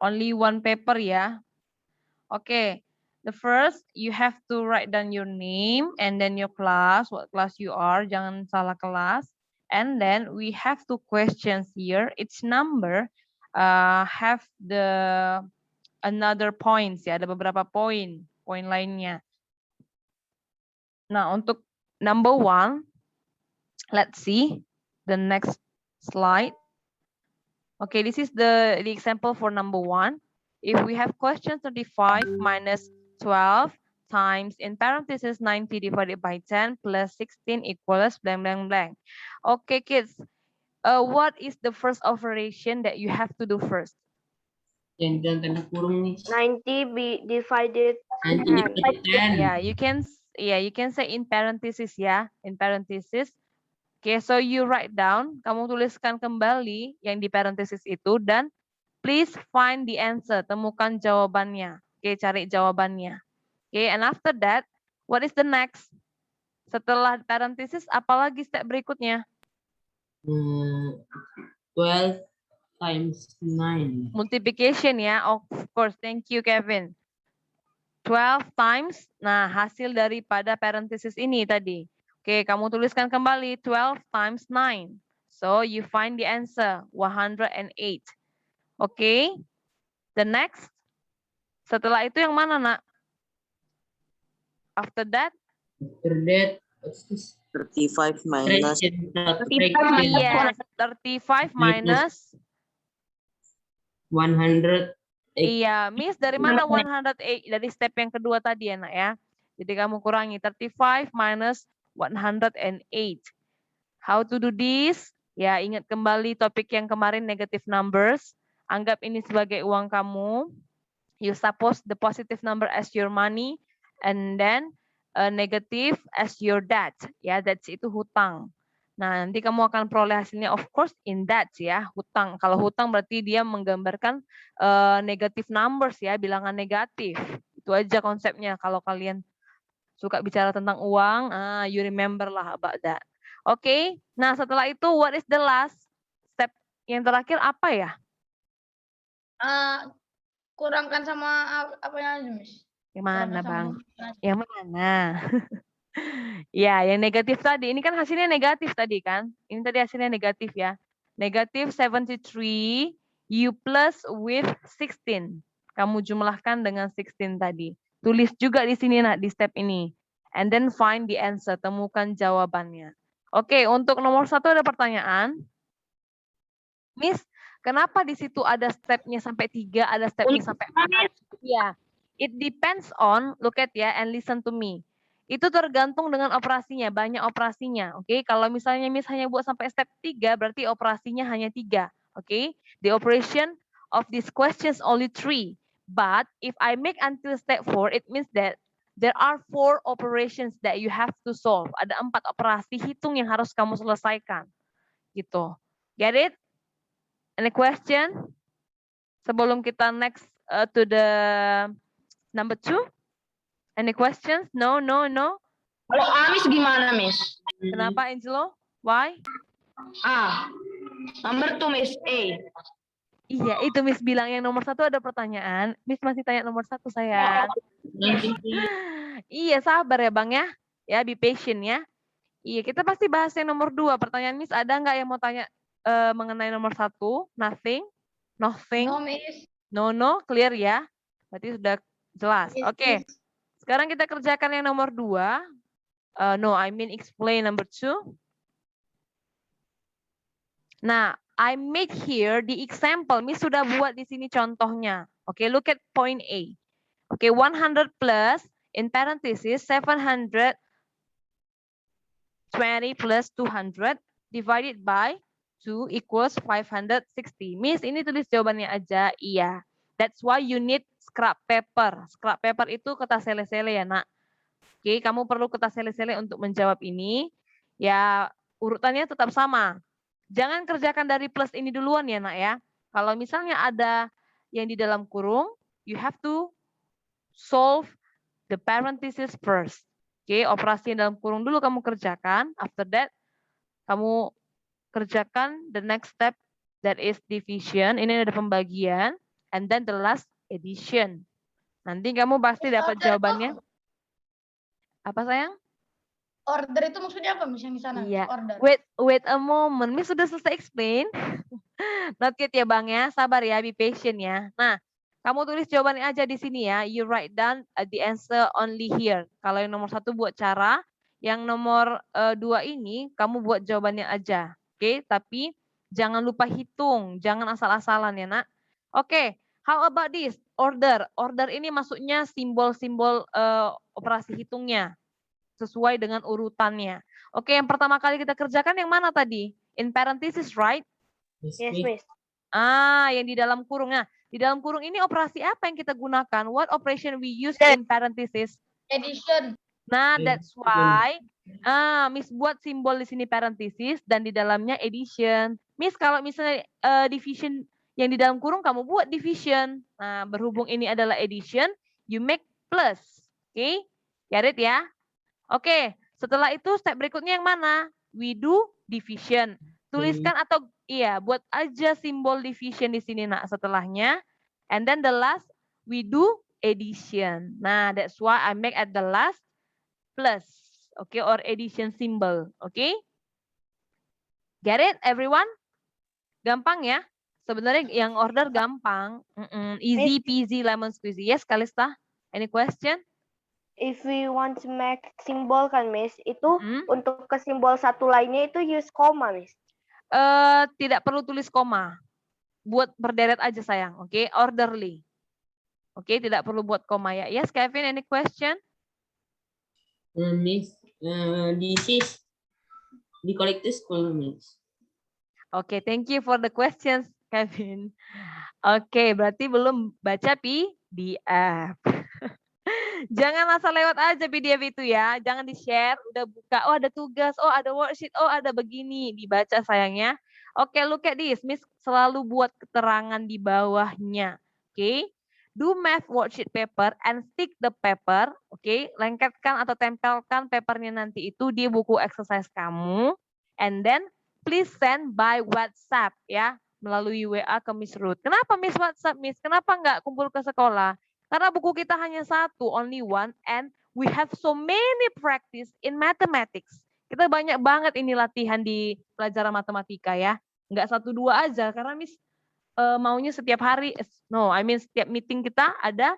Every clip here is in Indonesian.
Only one paper ya. Okay. The first, you have to write down your name and then your class, what class you are, jangan salah kelas. And then we have two questions here. Each number have the another points ya, ada beberapa poin lainnya. Nah, untuk number one, let's see the next slide. Okay, this is the example for number one. If we have question 35 minus 12 times in parentheses 90 divided by 10 plus 16 equals blank blank blank. Okay, kids, what is the first operation that you have to do first? Yang tanda kurung nih. 90 divided 90 divided 10. Yeah, you can say in parentheses ya, in parentheses. Okay, so you write down, kamu tuliskan kembali yang di parentheses itu dan please find the answer, temukan jawabannya. Oke, cari jawabannya. Oke, and after that, what is the next? Setelah parenthesis, apalagi step berikutnya? 12 times 9. Multiplication ya, of course. Thank you, Kevin. 12 times, nah hasil daripada parenthesis ini tadi. Oke, kamu tuliskan kembali 12 times 9. So, you find the answer, 108. Oke, the next. Setelah itu yang mana, nak? After that? After that, what's this? 35 minus Yes, 35 minus 100. iya, Miss dari mana 108? Dari step yang kedua tadi ya, nak ya. Jadi kamu kurangi 35 minus 108. How to do this? Ya, ingat kembali topik yang kemarin negative numbers. Anggap ini sebagai uang kamu. You suppose the positive number as your money and then negative as your debt. Ya, that's itu hutang. Nah, nanti kamu akan peroleh hasilnya of course in debt ya, hutang. Kalau hutang berarti dia menggambarkan negative numbers ya, bilangan negatif. Itu aja konsepnya. Kalau kalian suka bicara tentang uang, you remember lah about that. Oke, nah setelah itu what is the last step yang terakhir apa ya? Kurangkan sama apa yang Miss? Yang mana Bang? Yang mana? Ya, yang negatif tadi. Ini kan hasilnya negatif tadi kan? Ini tadi hasilnya negatif ya. Negatif 73, you plus with 16. Kamu jumlahkan dengan 16 tadi. Tulis juga di sini nak di step ini. And then find the answer. Temukan jawabannya. Oke, untuk nomor 1 ada pertanyaan. Miss, kenapa di situ ada stepnya sampai 3, ada stepnya sampai 4? Ya, it depends on, look at ya, and listen to me. Itu tergantung dengan operasinya, banyak operasinya. Oke, kalau misalnya Miss hanya buat sampai step 3, berarti operasinya hanya 3. Oke, the operation of these questions only 3. But if I make until step 4, it means that there are 4 operations that you have to solve. Ada 4 operasi hitung yang harus kamu selesaikan. Gitu. Get it? Any question? Sebelum kita next to the number 2? Any questions? No, no, no. Kalau Miss gimana, Miss? Kenapa, Angelo? Why? Nomor 2, Miss A. Iya, itu Miss bilang yang nomor 1 ada pertanyaan. Miss masih tanya nomor 1 sayang. Iya, sabar ya Bang ya. Ya, be patient ya. Iya, kita pasti bahas yang nomor 2. Pertanyaan Miss ada nggak yang mau tanya mengenai nomor 1? Nothing? Nothing? No, Miss. No, no, clear ya. Berarti sudah jelas. Oke. Sekarang kita kerjakan yang nomor 2. No, I mean explain number 2. Nah, I made here the example. Miss sudah buat di sini contohnya. Oke, look at point A. Oke, 100 plus in parenthesis 720 plus 200 divided by 2 equals 560. Miss, ini tulis jawabannya aja. Iya. That's why you need scrap paper. Scrap paper itu kertas sele-sele ya, nak. Oke, kamu perlu kertas sele-sele untuk menjawab ini. Ya, urutannya tetap sama. Jangan kerjakan dari plus ini duluan ya, nak ya. Kalau misalnya ada yang di dalam kurung, you have to solve the parenthesis first. Oke, operasi yang dalam kurung dulu kamu kerjakan. After that, kamu kerjakan the next step, that is division. Ini ada pembagian. and then the last addition. Nanti kamu pasti dapat Order jawabannya. itu- Apa sayang? Order itu maksudnya apa, Miss, yang di sana? Miss? Iya. Order. Wait a moment. Miss sudah selesai explain. Not yet ya Bang ya. Sabar ya, be patient ya. Nah, kamu tulis jawabannya aja di sini ya. You write down the answer only here. Kalau yang nomor 1 buat cara, yang nomor 2 ini kamu buat jawabannya aja. Oke, tapi jangan lupa hitung, jangan asal-asalan ya Nak. Oke, how about this? Order. Order ini maksudnya simbol-simbol operasi hitungnya sesuai dengan urutannya. Oke, yang pertama kali kita kerjakan yang mana tadi? In parenthesis, right? Yes, Yes, Miss. Miss. Yang di dalam kurung. Nah, di dalam kurung ini operasi apa yang kita gunakan? What operation we use in parenthesis? Addition. Nah, Addition. that's why Miss buat simbol di sini parenthesis dan di dalamnya addition. Miss kalau misalnya division yang di dalam kurung kamu buat division. Nah, berhubung ini adalah addition, you make plus. Oke? Get it ya? Oke, setelah itu step berikutnya yang mana? We do division. Tuliskan atau buat aja simbol division di sini nak setelahnya. And then the last we do addition. Nah, that's why I make at the last plus. Okay, or addition symbol. Okay? Get it everyone? Gampang ya? Sebenarnya yang order gampang. Easy peasy lemon squeezy. Yes, Kalista? Any question? If we want to make simbol kan, Miss, itu untuk ke simbol satu lainnya itu use koma, Miss. Tidak perlu tulis koma. Buat berderet aja sayang, oke? Orderly. Oke, tidak perlu buat koma ya. Yes, Kevin, any question? Miss, this is the collective school, Miss. Oke, thank you for the questions, Kevin. Oke, berarti belum baca PDF. Jangan asal lewat aja PDF itu ya. Jangan di-share, udah buka, oh ada tugas, oh ada worksheet, oh ada begini. Dibaca sayangnya. Oke, look at this. Miss selalu buat keterangan di bawahnya. Oke. Do math worksheet paper and stick the paper. Oke, lengketkan atau tempelkan papernya nanti itu di buku exercise kamu. And then please send by WhatsApp ya. Melalui WA ke Miss Ruth. Kenapa Miss WhatsApp, Miss? Kenapa nggak kumpul ke sekolah? Karena buku kita hanya satu, only one, and we have so many practice in mathematics. Kita banyak banget ini latihan di pelajaran matematika ya. Nggak 1-2 aja, karena Miss maunya setiap hari, setiap meeting kita ada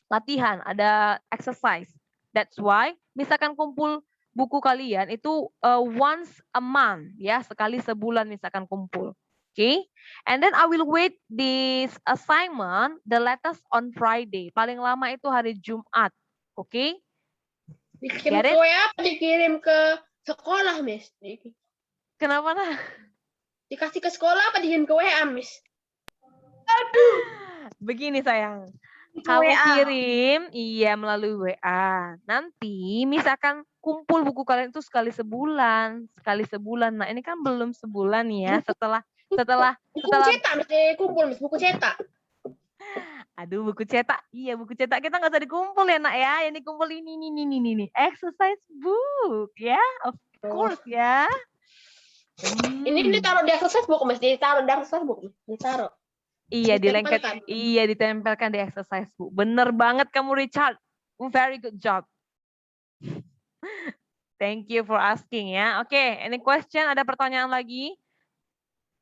latihan, ada exercise. That's why Miss akan kumpul buku kalian itu once a month, ya, sekali sebulan Miss akan kumpul. Okay, and then I will wait this assignment the latest on Friday. Paling lama itu hari Jumat. Okay? Dikirim ke WA apa dikirim ke sekolah, Miss? Kenapa nah? Dikasih ke sekolah apa dikirim ke WA, Miss? Begini sayang. Kamu kirim, melalui WA. Nanti Miss akan kumpul buku kalian itu sekali sebulan. Nah, ini kan belum sebulan ya. Setelah buku cetak mesti kumpul, Miss, buku cetak. Aduh, buku cetak. Iya, buku cetak kita nggak usah dikumpul ya, Nak ya. Yang dikumpul ini. Exercise book ya. Of course ya. Ini ditaruh di exercise book, Miss. Ditaruh di exercise book, Miss. Ditaruh. Iya, ditempelkan di exercise book. Bener banget kamu, Richard. Very good job. Thank you for asking ya. Oke, any question? Ada pertanyaan lagi?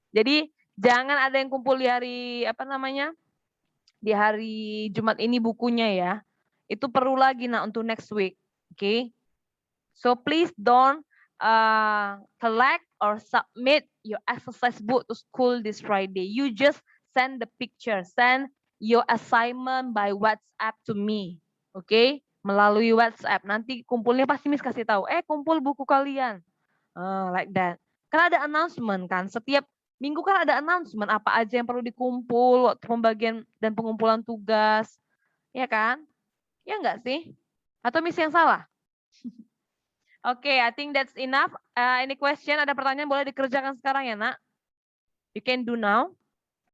Jadi jangan ada yang kumpul di hari di hari Jumat ini bukunya ya. Itu perlu lagi untuk next week. Okay? So please don't collect or submit your exercise book to school this Friday. You just send the picture, send your assignment by WhatsApp to me. Okay? Melalui WhatsApp. Nanti kumpulnya pasti Miss kasih tahu. Kumpul buku kalian. Like that. Karena ada announcement kan. Setiap minggu kan ada announcement apa aja yang perlu dikumpul waktu pembagian dan pengumpulan tugas. Ya kan? Ya enggak sih? Atau Miss yang salah? Oke, I think that's enough. Any question? Ada pertanyaan boleh dikerjakan sekarang ya, Nak? You can do now.